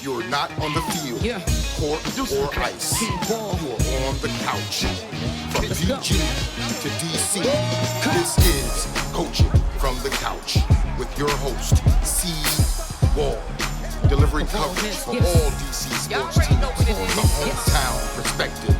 You're not on the field, court, or ice. You are on the couch. From PG to DC, this is Coaching from the Couch with your host, CWall. Delivering coverage for all DC sports teams from the hometown perspective.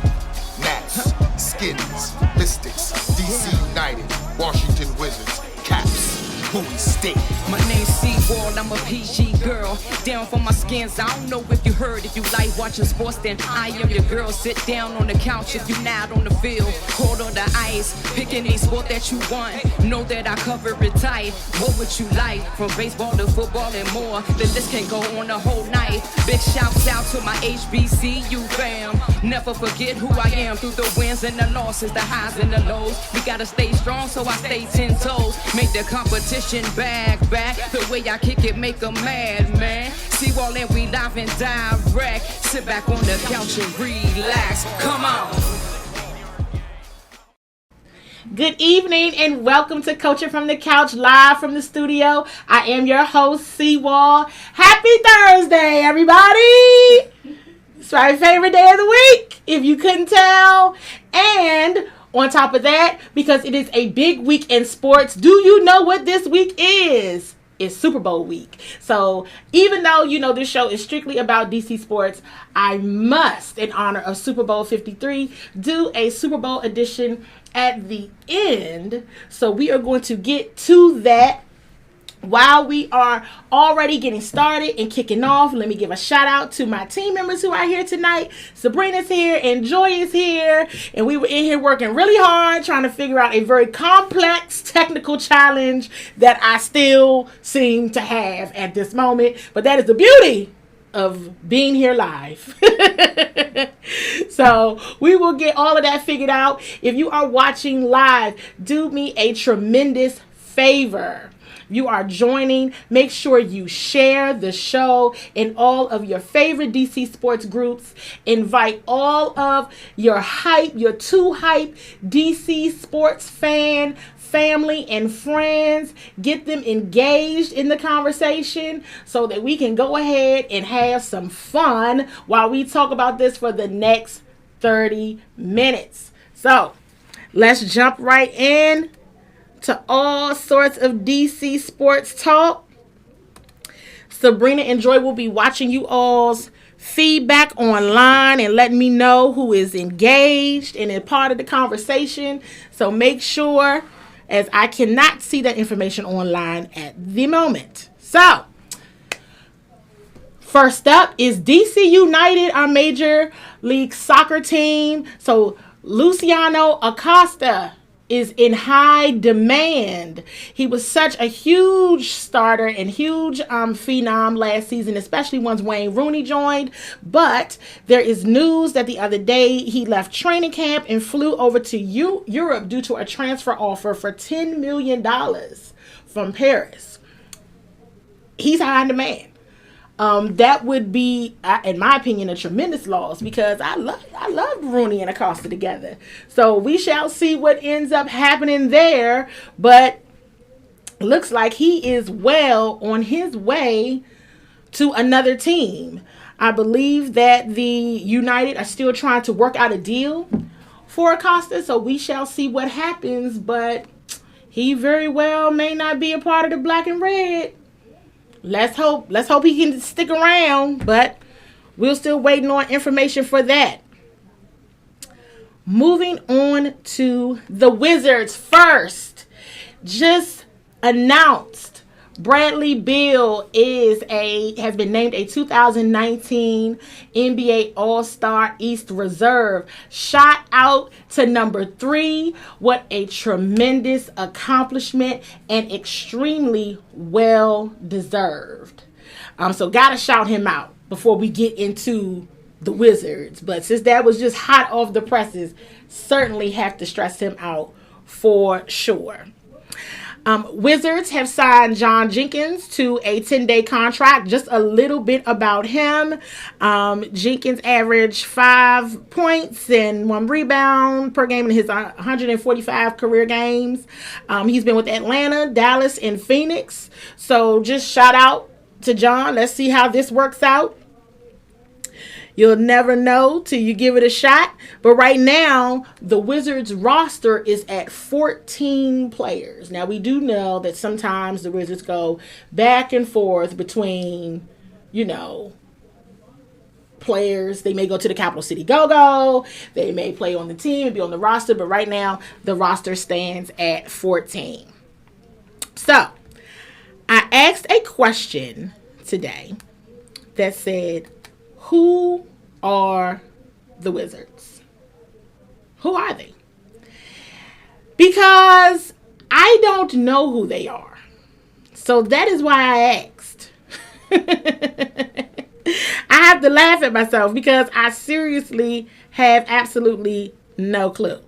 Nats, Skins, Mystics, DC United, Washington Wizards, Caps, Bowie State. My name's CWall, I'm a PG girl. Down for my skins, I don't know if you heard. If you like watching sports, then I am your girl. Sit down on the couch if you not on the field. Court on the ice, pick any sport that you want. Know that I cover it tight. What would you like? From baseball to football and more. The list can go on the whole night. Big shouts out to my HBCU fam. Never forget who I am through the wins and the losses, the highs and the lows. We gotta stay strong, so I stay 10 toes. Make the competition back. The way I kick it make them mad, man. CWall and we live and direct. Sit back on the couch and relax. Come on. Good evening and welcome to Coaching from the Couch, live from the studio. I am your host, CWall. Happy Thursday, everybody! It's my favorite day of the week, if you couldn't tell. And on top of that, because it is a big week in sports, do you know what this week is? It's Super Bowl week. So even though, you know, this show is strictly about DC sports, I must, in honor of Super Bowl 53, do a Super Bowl edition at the end. So we are going to get to that. While we are already getting started and kicking off, let me give a shout out to my team members who are here tonight. Sabrina's here and Joy is here. And we were in here working really hard trying to figure out a very complex technical challenge that I still seem to have at this moment. But that is the beauty of being here live. So we will get all of that figured out. If you are watching live, do me a tremendous favor. You are joining, make sure you share the show in all of your favorite DC sports groups. Invite all of your too hype DC sports family and friends. Get them engaged in the conversation so that we can go ahead and have some fun while we talk about this for the next 30 minutes. So let's jump right in to all sorts of DC sports talk. Sabrina and Joy will be watching you all's feedback online and letting me know who is engaged and a part of the conversation. So make sure, as I cannot see that information online at the moment. So, first up is DC United, our Major League Soccer team. So, Luciano Acosta is in high demand. He was such a huge starter and huge phenom last season, especially once Wayne Rooney joined. But there is news that the other day he left training camp and flew over to Europe due to a transfer offer for $10 million from Paris. He's high in demand. That would be, in my opinion, a tremendous loss because I loved Rooney and Acosta together. So we shall see what ends up happening there. But looks like he is well on his way to another team. I believe that the United are still trying to work out a deal for Acosta. So we shall see what happens. But he very well may not be a part of the black and red. Let's hope he can stick around, but we're still waiting on information for that. Moving on to the Wizards first. Just announced Bradley Beal has been named a 2019 NBA All-Star East Reserve. Shout out to number 3. What a tremendous accomplishment and extremely well deserved. So gotta shout him out before we get into the Wizards. But since that was just hot off the presses, certainly have to stress him out for sure. Wizards have signed John Jenkins to a 10-day contract. Just a little bit about him. Jenkins averaged 5 points and 1 rebound per game in his 145 career games. He's been with Atlanta, Dallas, and Phoenix. So just shout out to John. Let's see how this works out. You'll never know till you give it a shot. But right now, the Wizards roster is at 14 players. Now, we do know that sometimes the Wizards go back and forth between, players. They may go to the Capital City Go-Go. They may play on the team and be on the roster. But right now, the roster stands at 14. So, I asked a question today that said, who are the Wizards? Who are they? Because I don't know who they are. So that is why I asked. I have to laugh at myself because I seriously have absolutely no clue.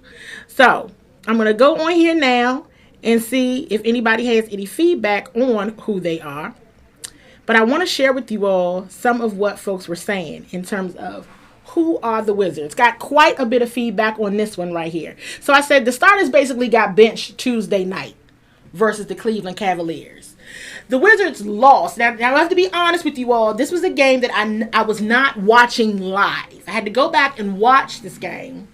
So I'm going to go on here now and see if anybody has any feedback on who they are. But I want to share with you all some of what folks were saying in terms of who are the Wizards. Got quite a bit of feedback on this one right here. So I said the starters basically got benched Tuesday night versus the Cleveland Cavaliers. The Wizards lost. Now I have to be honest with you all. This was a game that I was not watching live. I had to go back and watch this game.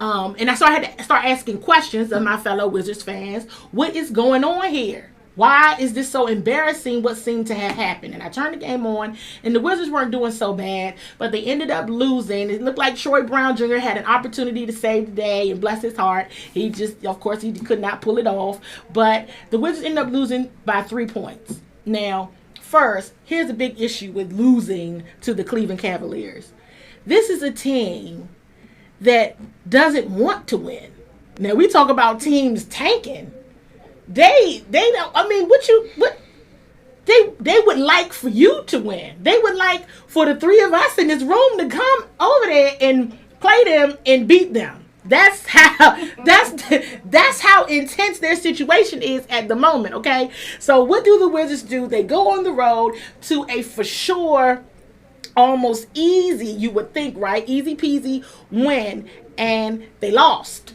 And I had to start asking questions of my fellow Wizards fans. What is going on here? Why is this so embarrassing, what seemed to have happened? And I turned the game on, and the Wizards weren't doing so bad, but they ended up losing. It looked like Troy Brown Jr. had an opportunity to save the day, and bless his heart, he could not pull it off. But the Wizards ended up losing by 3 points. Now, first, here's a big issue with losing to the Cleveland Cavaliers. This is a team that doesn't want to win. Now, we talk about teams tanking. They don't. I mean, they would like for you to win. They would like for the three of us in this room to come over there and play them and beat them. That's how intense their situation is at the moment. Okay, so what do the Wizards do? They go on the road to a for sure, almost easy, you would think, right? Easy peasy win, and they lost,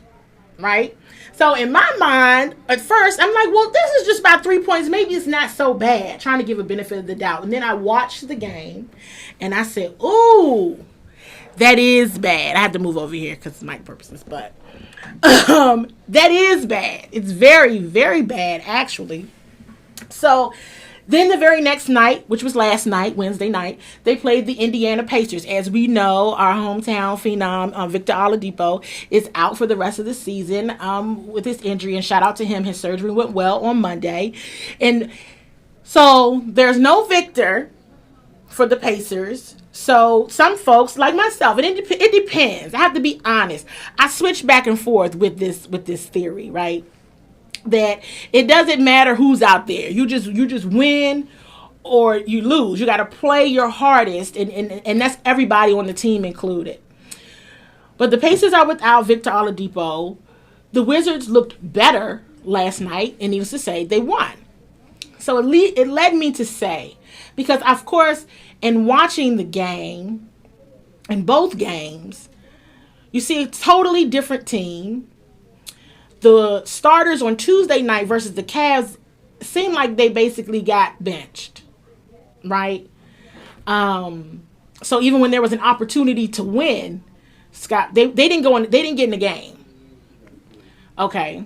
right? So in my mind, at first, I'm like, well, this is just about 3 points. Maybe it's not so bad. Trying to give a benefit of the doubt. And then I watched the game, and I said, ooh, that is bad. I have to move over here because of mic purposes, but that is bad. It's very, very bad, actually. So then the very next night, which was last night, Wednesday night, they played the Indiana Pacers. As we know, our hometown phenom, Victor Oladipo, is out for the rest of the season with his injury. And shout out to him. His surgery went well on Monday. And so there's no Victor for the Pacers. So some folks, like myself, and it depends. I have to be honest. I switch back and forth with this theory, right? That it doesn't matter who's out there. You just win or you lose. You got to play your hardest, and that's everybody on the team included. But the Pacers are without Victor Oladipo. The Wizards looked better last night, and needless to say, they won. So it led me to say, because of course, in watching the game, in both games, you see a totally different team. The starters on Tuesday night versus the Cavs seemed like they basically got benched, right? So even when there was an opportunity to win, Scott, they didn't get in the game. Okay.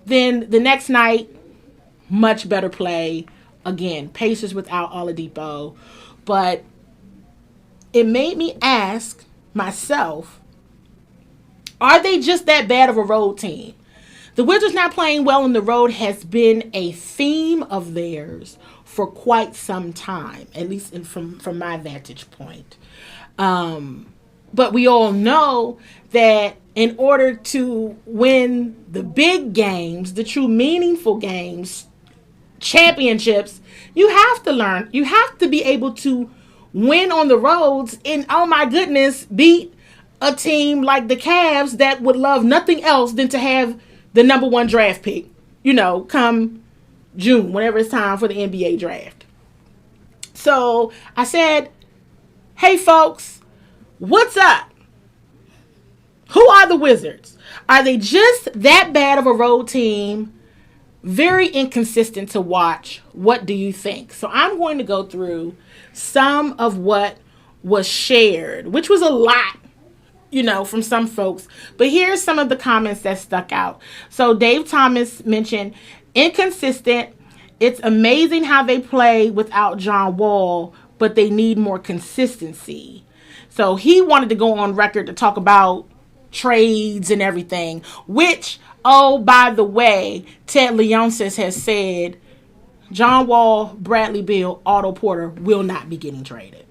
Then the next night, much better play. Again, Pacers without Oladipo. But it made me ask myself, are they just that bad of a road team? The Wizards not playing well on the road has been a theme of theirs for quite some time, at least from my vantage point. But we all know that in order to win the big games, the true meaningful games, championships, you have to be able to win on the roads and, oh my goodness, beat a team like the Cavs that would love nothing else than to have the number 1 draft pick, come June, whenever it's time for the NBA draft. So I said, hey folks, what's up? Who are the Wizards? Are they just that bad of a road team? Very inconsistent to watch. What do you think? So I'm going to go through some of what was shared, which was a lot, from some folks. But here's some of the comments that stuck out. So Dave Thomas mentioned, inconsistent. It's amazing how they play without John Wall, but they need more consistency. So he wanted to go on record to talk about trades and everything, which, oh, by the way, Ted Leonsis has said John Wall, Bradley Beal, Otto Porter will not be getting traded.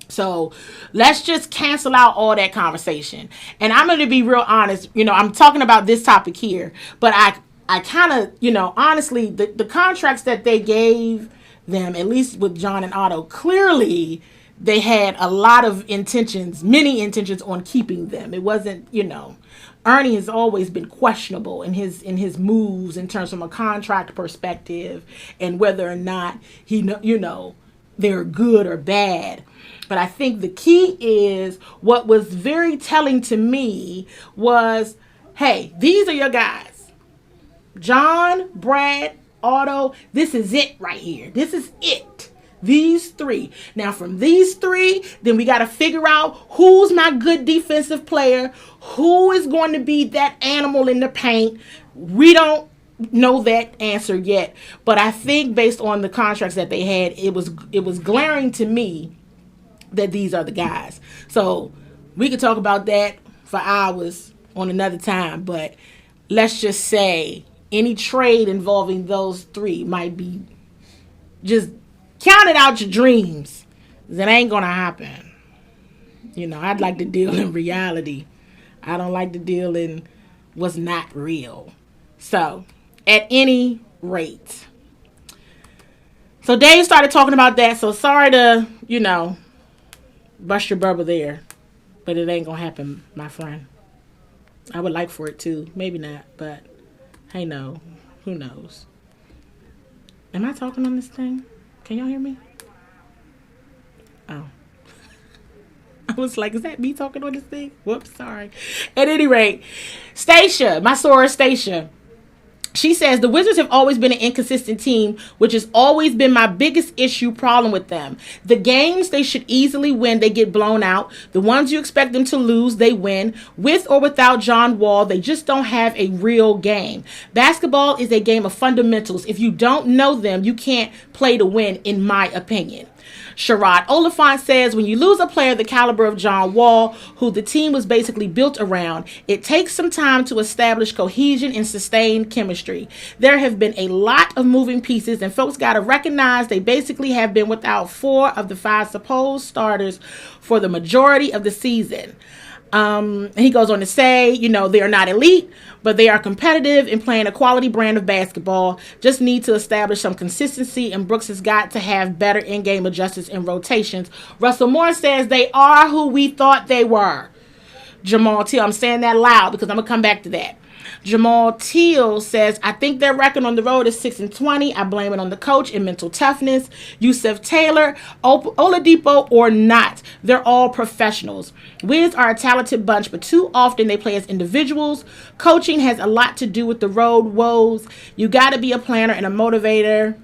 So let's just cancel out all that conversation. And I'm going to be real honest. I'm talking about this topic here, but I kind of, honestly, the contracts that they gave them, at least with John and Otto, clearly they had a lot of many intentions on keeping them. It wasn't, Ernie has always been questionable in his moves in terms from a contract perspective and whether or not they're good or bad. But I think the key is what was very telling to me was, hey, these are your guys. John, Brad, Otto, this is it right here. This is it. These three. Now from these three, then we got to figure out who's my good defensive player, who is going to be that animal in the paint. We don't know that answer yet, but I think based on the contracts that they had, it was glaring to me that these are the guys. So we could talk about that for hours on another time, but let's just say any trade involving those three might be just count it out your dreams. That ain't gonna happen. I'd like to deal in reality. I don't like to deal in what's not real. So, at any rate. So, Dave started talking about that. So, sorry to, bust your bubble there. But it ain't gonna happen, my friend. I would like for it to. Maybe not. But, hey, no. Who knows? Am I talking on this thing? Can y'all hear me? Oh. I was like, is that me talking on this thing? Whoops, sorry. At any rate, Stacia, my soror Stacia, she says, the Wizards have always been an inconsistent team, which has always been my biggest problem with them. The games they should easily win, they get blown out. The ones you expect them to lose, they win. With or without John Wall, they just don't have a real game. Basketball is a game of fundamentals. If you don't know them, you can't play to win, in my opinion. Sherrod Oliphant says, when you lose a player the caliber of John Wall, who the team was basically built around, it takes some time to establish cohesion and sustain chemistry. There have been a lot of moving pieces, and folks got to recognize they basically have been without 4 of the 5 supposed starters for the majority of the season. He goes on to say, they are not elite, but they are competitive in playing a quality brand of basketball. Just need to establish some consistency, and Brooks has got to have better in-game adjustments and rotations. Russell Moore says they are who we thought they were. Jamal Teal, I'm saying that loud because I'm going to come back to that. Jamal Teal says, I think their record on the road is 6-20. I blame it on the coach and mental toughness. Yusuf Taylor, Oladipo or not, they're all professionals. Wiz are a talented bunch, but too often they play as individuals. Coaching has a lot to do with the road woes. You got to be a planner and a motivator.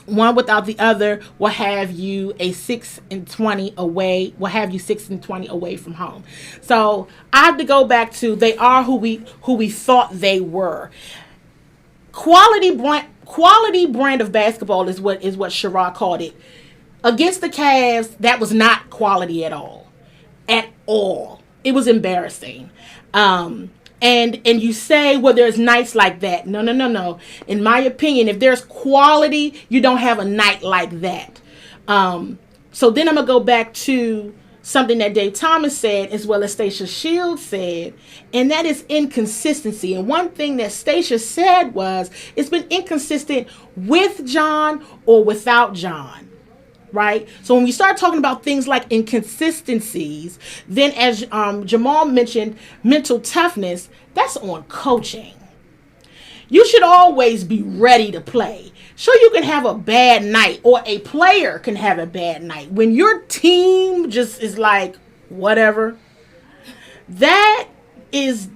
One without the other will have you 6-20 away. Will have you 6-20 away from home. So I have to go back to they are who we thought they were. Quality brand of basketball is what Sherrod called it. Against the Cavs, that was not quality at all. At all. It was embarrassing. And you say, well, there's nights like that. No. In my opinion, if there's quality, you don't have a night like that. So then I'm going to go back to something that Dave Thomas said, as well as Stacia Shields said, and that is inconsistency. And one thing that Stacia said was, it's been inconsistent with John or without John. Right? So when we start talking about things like inconsistencies, then as Jamal mentioned, mental toughness, that's on coaching. You should always be ready to play. Sure, you can have a bad night, or a player can have a bad night. When your team just is like, whatever, that is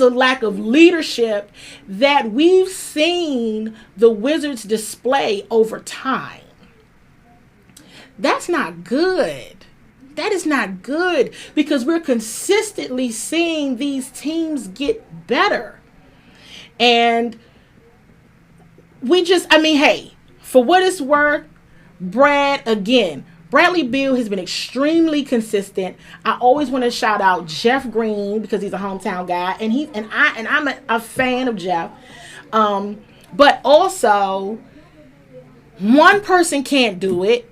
a lack of leadership that we've seen the Wizards display over time. That's not good. That is not good because we're consistently seeing these teams get better. And hey, for what it's worth, Bradley Beal has been extremely consistent. I always want to shout out Jeff Green because he's a hometown guy, and I'm a fan of Jeff. But also, one person can't do it.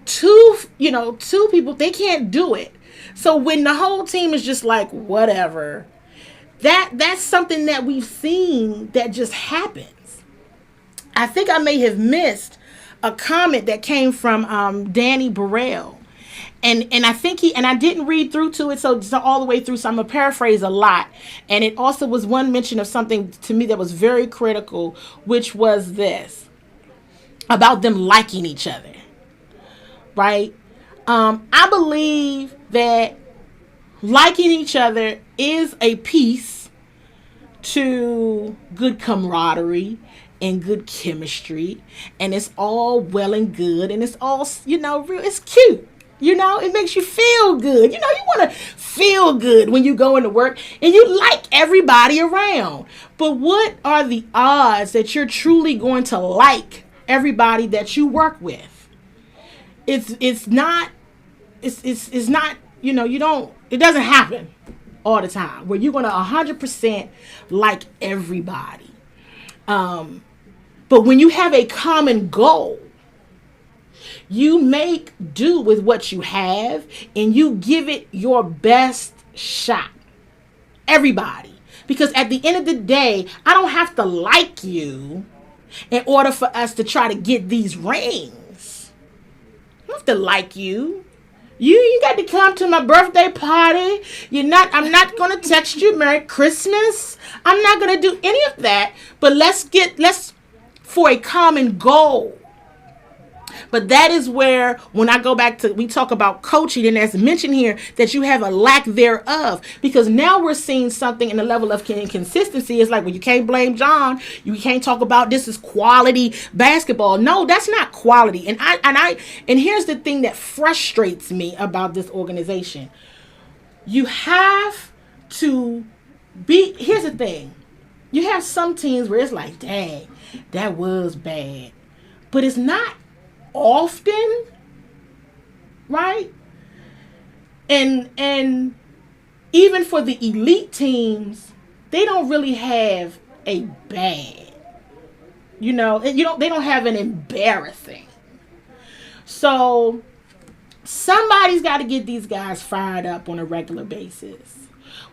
Two people, they can't do it. So when the whole team is just like whatever, that's something that we've seen that just happens. I think I may have missed a comment that came from Danny Burrell. And I think I didn't read through to it, so all the way through, so I'm going to paraphrase a lot. And it also was one mention of something to me that was very critical, which was this, about them liking each other, right? I believe that liking each other is a piece to good camaraderie and good chemistry, and it's all well and good, and it's all, it's cute. It makes you feel good. You want to feel good when you go into work and you like everybody around. But what are the odds that you're truly going to like everybody that you work with? It's not, it doesn't happen all the time where you're going to 100% like everybody. But when you have a common goal, you make do with what you have and you give it your best shot. Everybody. Because at the end of the day, I don't have to like you in order for us to try to get these rings. I don't have to like you. You got to come to my birthday party. I'm not going to text you Merry Christmas. I'm not going to do any of that. But let's for a common goal. But that is where, when I go back to, we talk about coaching, and as mentioned here, that you have a lack thereof. Because now we're seeing something in the level of inconsistency. It's like, well, you can't blame John. You can't talk about this is quality basketball. No, that's not quality. And here's the thing that frustrates me about this organization. You have to here's the thing. You have some teams where it's like, dang, that was bad. But it's not often, right? And even for the elite teams, they don't really have a bad. They don't have an embarrassing. So somebody's got to get these guys fired up on a regular basis.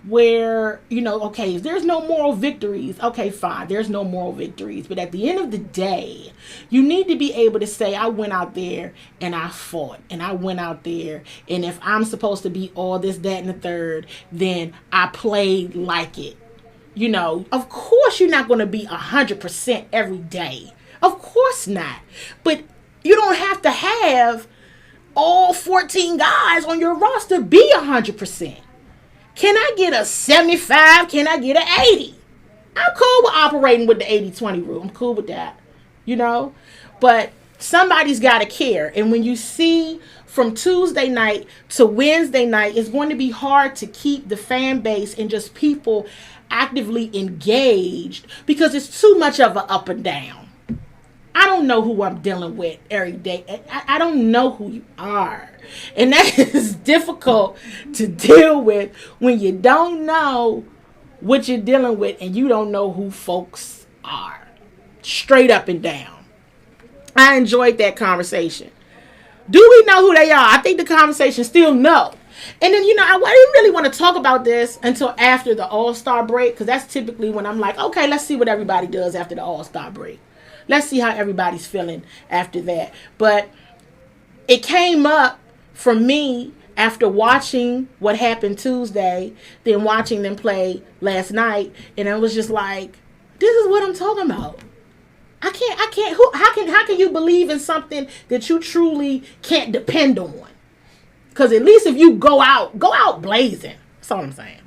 Where, okay, if there's no moral victories, okay, fine, there's no moral victories. But at the end of the day, you need to be able to say, I went out there and I fought, and I went out there, and if I'm supposed to be all this, that, and the third, then I played like it. Of course you're not going to be 100% every day. Of course not. But you don't have to have all 14 guys on your roster be 100%. Can I get a 75? Can I get an 80? I'm cool with operating with the 80-20 rule. I'm cool with that, But somebody's got to care. And when you see from Tuesday night to Wednesday night, it's going to be hard to keep the fan base and just people actively engaged because it's too much of an up and down. I don't know who I'm dealing with every day. I don't know who you are. And that is difficult to deal with when you don't know what you're dealing with and you don't know who folks are. Straight up and down. I enjoyed that conversation. Do we know who they are? I think the conversation still no. And then, I didn't really want to talk about this until after the All-Star break, because that's typically when I'm like, okay, let's see what everybody does after the All-Star break. Let's see how everybody's feeling after that. But it came up for me after watching what happened Tuesday, then watching them play last night, and I was just like, this is what I'm talking about. I can't, how can you believe in something that you truly can't depend on? Because at least if you go out blazing. That's all I'm saying.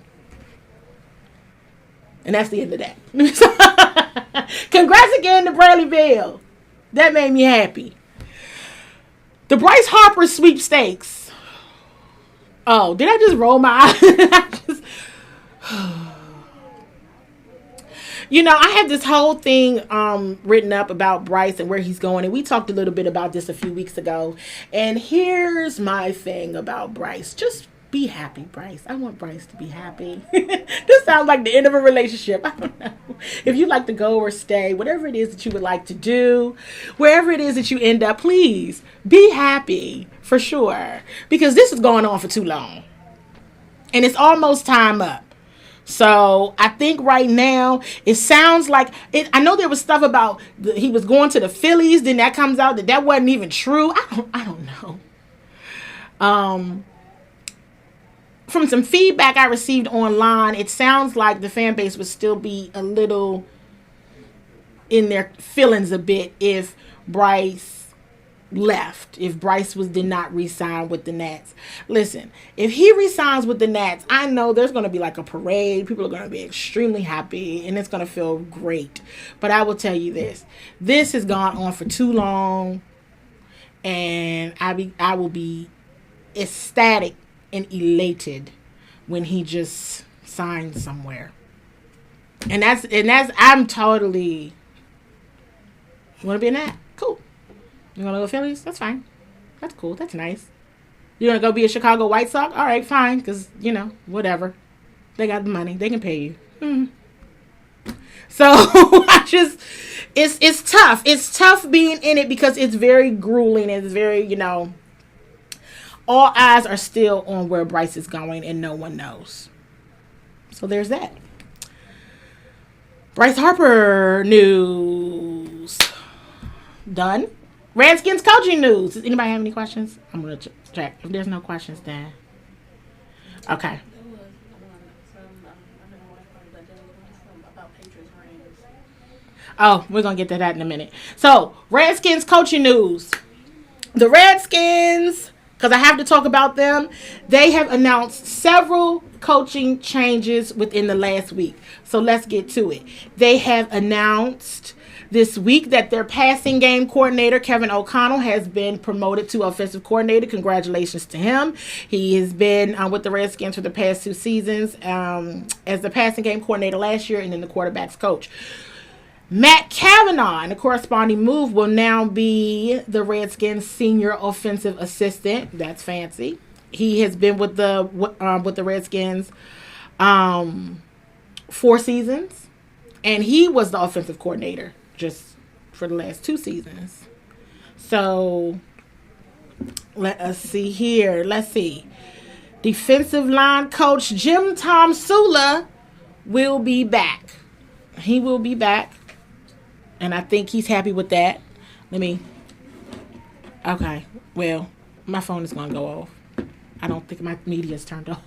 And that's the end of that. Congrats again to Bradley Beal. That made me happy. The Bryce Harper sweepstakes. Oh, did I just roll my eyes? I have this whole thing written up about Bryce and where he's going, and we talked a little bit about this a few weeks ago. And here's my thing about Bryce. Just be happy, Bryce. I want Bryce to be happy. This sounds like the end of a relationship. I don't know. If you like to go or stay, whatever it is that you would like to do, wherever it is that you end up, please be happy for sure. Because this is going on for too long. And it's almost time up. So I think right now it sounds like it. I know there was stuff about he was going to the Phillies. Then that comes out that wasn't even true. I don't know. From some feedback I received online, it sounds like the fan base would still be a little in their feelings a bit if Bryce left, if Bryce did not re-sign with the Nats. Listen, if he re-signs with the Nats, I know there's going to be like a parade. People are going to be extremely happy, and it's going to feel great. But I will tell you this has gone on for too long, and I will be ecstatic and elated when he just signs somewhere. And that's I'm totally. You want to be in that? Cool. You want to go Phillies? That's fine. That's cool. That's nice. You want to go be a Chicago White Sox? All right, fine. Because, whatever. They got the money. They can pay you. So, it's tough. It's tough being in it because it's very grueling. It's very, all eyes are still on where Bryce is going and no one knows. So, there's that. Bryce Harper news. Done. Redskins coaching news. Does anybody have any questions? I'm going to check. If there's no questions, then. Okay. Oh, we're going to get to that in a minute. So, Redskins coaching news. The Redskins, because I have to talk about them, they have announced several coaching changes within the last week. So, let's get to it. They have announced this week that their passing game coordinator, Kevin O'Connell, has been promoted to offensive coordinator. Congratulations to him. He has been with the Redskins for the past 2 seasons as the passing game coordinator last year and then the quarterback's coach. Matt Cavanaugh, in a corresponding move, will now be the Redskins' senior offensive assistant. That's fancy. He has been with the Redskins 4 seasons, and he was the offensive coordinator just for the last 2 seasons. So let us see here. Let's see. Defensive line coach Jim Tomsula will be back. He will be back. And I think he's happy with that. Okay. Well, my phone is going to go off. I don't think my media is turned off.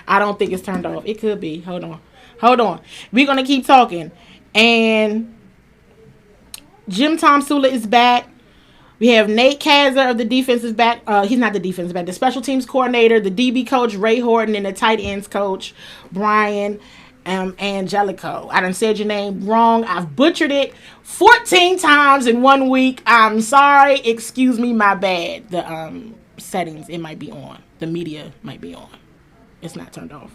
I don't think it's turned off. It could be. Hold on. We're going to keep talking. And Jim Tomsula is back. We have Nate Kaiser of the defensive back. He's not the defensive back. The special teams coordinator, the DB coach, Ray Horton, and the tight ends coach, Brian Angelico. I done said your name wrong. I've butchered it 14 times in 1 week. I'm sorry. Excuse me. My bad. The settings, it might be on. The media might be on. It's not turned off.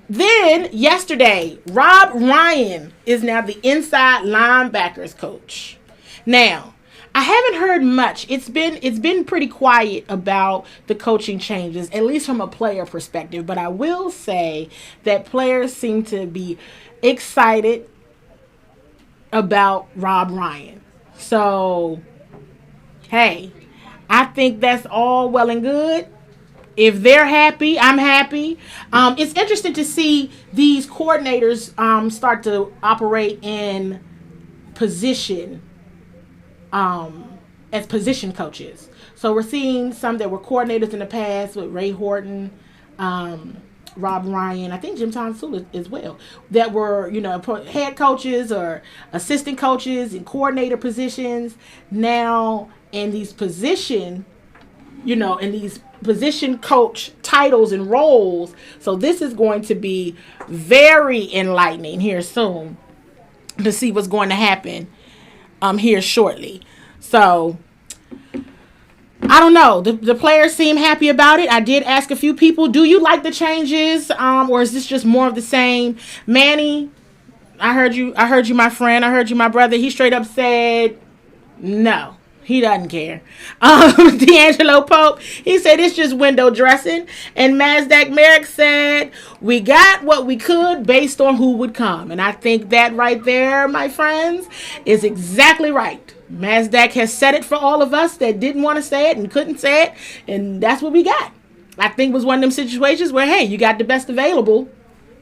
Then yesterday, Rob Ryan is now the inside linebackers coach. Now, I haven't heard much. It's been pretty quiet about the coaching changes, at least from a player perspective. But I will say that players seem to be excited about Rob Ryan. So, hey, I think that's all well and good. If they're happy, I'm happy. It's interesting to see these coordinators start to operate in position as position coaches. So we're seeing some that were coordinators in the past with Ray Horton, Rob Ryan, I think Jim Tomsula as well, that were, head coaches or assistant coaches in coordinator positions now in these position coach titles and roles. So this is going to be very enlightening here soon to see what's going to happen here shortly. So I don't know. The players seem happy about it. I did ask a few people, do you like the changes, or is this just more of the same? Manny, I heard you, my friend. I heard you, my brother. He straight up said no. He doesn't care. D'Angelo Pope, he said it's just window dressing. And Mazdak Merrick said, we got what we could based on who would come. And I think that right there, my friends, is exactly right. Mazdak has said it for all of us that didn't want to say it and couldn't say it. And that's what we got. I think it was one of them situations where, hey, you got the best available.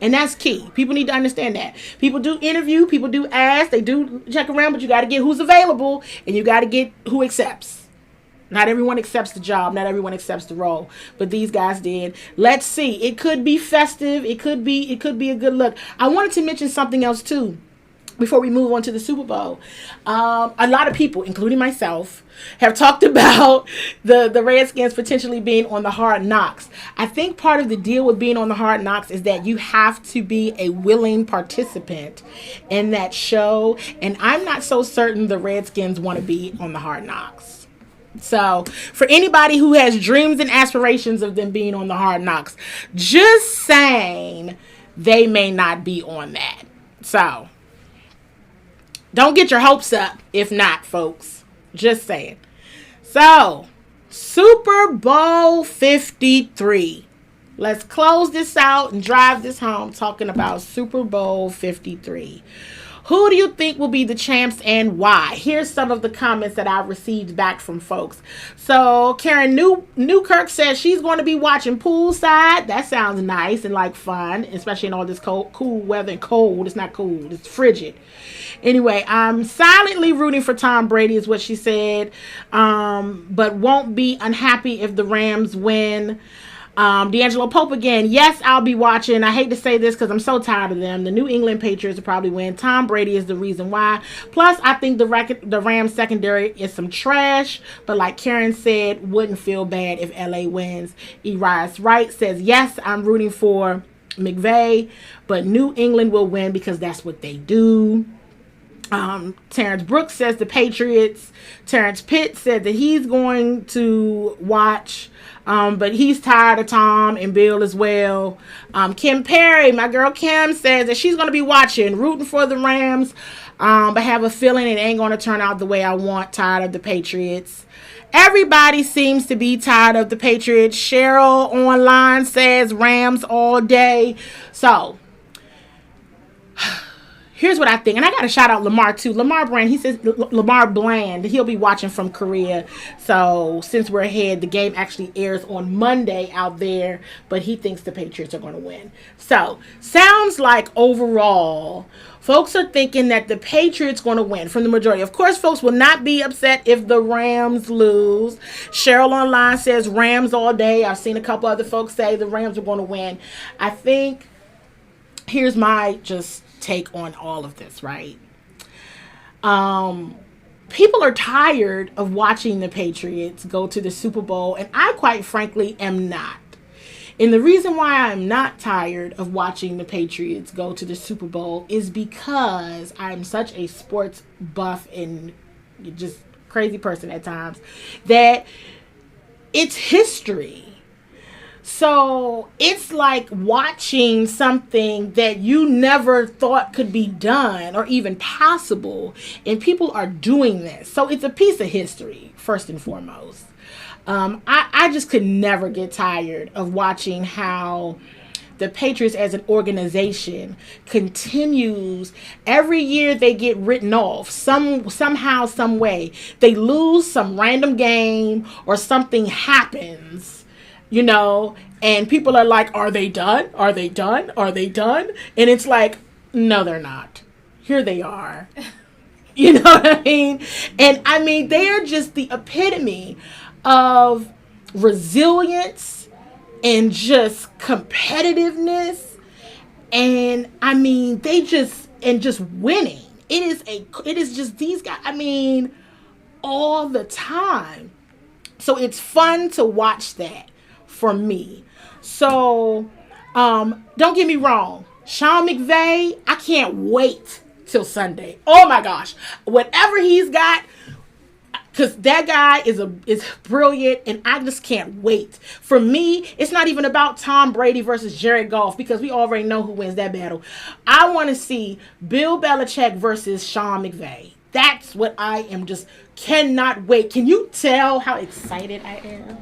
And that's key. People need to understand that. People do interview, people do ask, they do check around, but you got to get who's available and you got to get who accepts. Not everyone accepts the job, not everyone accepts the role, but these guys did. Let's see. It could be festive. It could be a good look. I wanted to mention something else too before we move on to the Super Bowl. A lot of people, including myself, have talked about the Redskins potentially being on the Hard Knocks. I think part of the deal with being on the Hard Knocks is that you have to be a willing participant in that show. And I'm not so certain the Redskins want to be on the Hard Knocks. So for anybody who has dreams and aspirations of them being on the Hard Knocks, just saying they may not be on that. So don't get your hopes up if not, folks. Just saying. So, Super Bowl 53. Let's close this out and drive this home talking about Super Bowl 53. Who do you think will be the champs and why? Here's some of the comments that I've received back from folks. So Karen Newkirk says she's going to be watching poolside. That sounds nice and like fun, especially in all this cool weather and cold. It's not cold. It's frigid. Anyway, I'm silently rooting for Tom Brady is what she said, but won't be unhappy if the Rams win. D'Angelo Pope again. Yes, I'll be watching. I hate to say this because I'm so tired of them. The New England Patriots will probably win. Tom Brady is the reason why. Plus, I think the Rams secondary is some trash. But like Karen said, wouldn't feel bad if LA wins. Elias Wright says, yes, I'm rooting for McVay, but New England will win because that's what they do. Terrence Brooks says the Patriots. Terrence Pitt said that he's going to watch, but he's tired of Tom and Bill as well. Kim Perry, my girl Kim, says that she's going to be watching, rooting for the Rams, but have a feeling it ain't going to turn out the way I want. Tired of the Patriots. Everybody seems to be tired of the Patriots. Cheryl online says Rams all day. So here's what I think. And I got to shout out Lamar, too. Lamar Brand, he says, Lamar Bland, he'll be watching from Korea. So since we're ahead, the game actually airs on Monday out there. But he thinks the Patriots are going to win. So sounds like overall, folks are thinking that the Patriots going to win from the majority. Of course, folks will not be upset if the Rams lose. Cheryl online says Rams all day. I've seen a couple other folks say the Rams are going to win. I think, here's my just take on all of this, right? People are tired of watching the Patriots go to the Super Bowl, and I quite frankly am not. And the reason why I'm not tired of watching the Patriots go to the Super Bowl is because I'm such a sports buff and just crazy person at times that it's history. So it's like watching something that you never thought could be done or even possible, and people are doing this. So it's a piece of history, first and foremost. I just could never get tired of watching how the Patriots as an organization continues. Every year they get written off somehow, some way. They lose some random game or something happens. And people are like, are they done? Are they done? Are they done? And it's like, no, they're not. Here they are. You know what I mean? And I mean, they are just the epitome of resilience and just competitiveness. And I mean, just winning. It is just these guys, I mean, all the time. So it's fun to watch that. For me. So don't get me wrong, Sean McVay, I can't wait till Sunday. Oh my gosh. Whatever he's got, because that guy is brilliant, and I just can't wait. For me, it's not even about Tom Brady versus Jared Goff, because we already know who wins that battle. I want to see Bill Belichick versus Sean McVay. That's what I am just cannot wait. Can you tell how excited I am?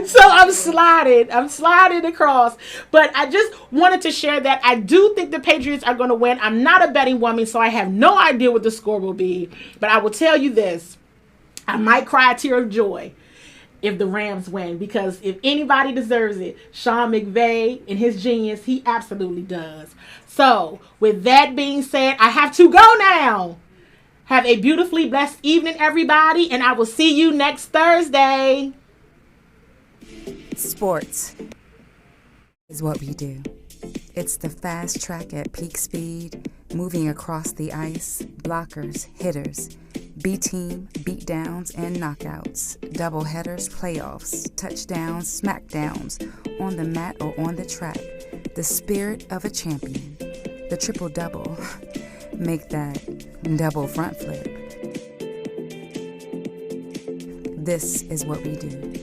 So I'm sliding across. But I just wanted to share that I do think the Patriots are going to win. I'm not a betting woman, so I have no idea what the score will be. But I will tell you this. I might cry a tear of joy if the Rams win, because if anybody deserves it, Sean McVay and his genius, he absolutely does. So with that being said, I have to go now. Have a beautifully blessed evening, everybody, and I will see you next Thursday. Sports is what we do. It's the fast track at peak speed, moving across the ice, blockers, hitters, B-team, beatdowns, and knockouts, doubleheaders, playoffs, touchdowns, smackdowns, on the mat or on the track. The spirit of a champion. The triple-double. Make that double front flip. This is what we do.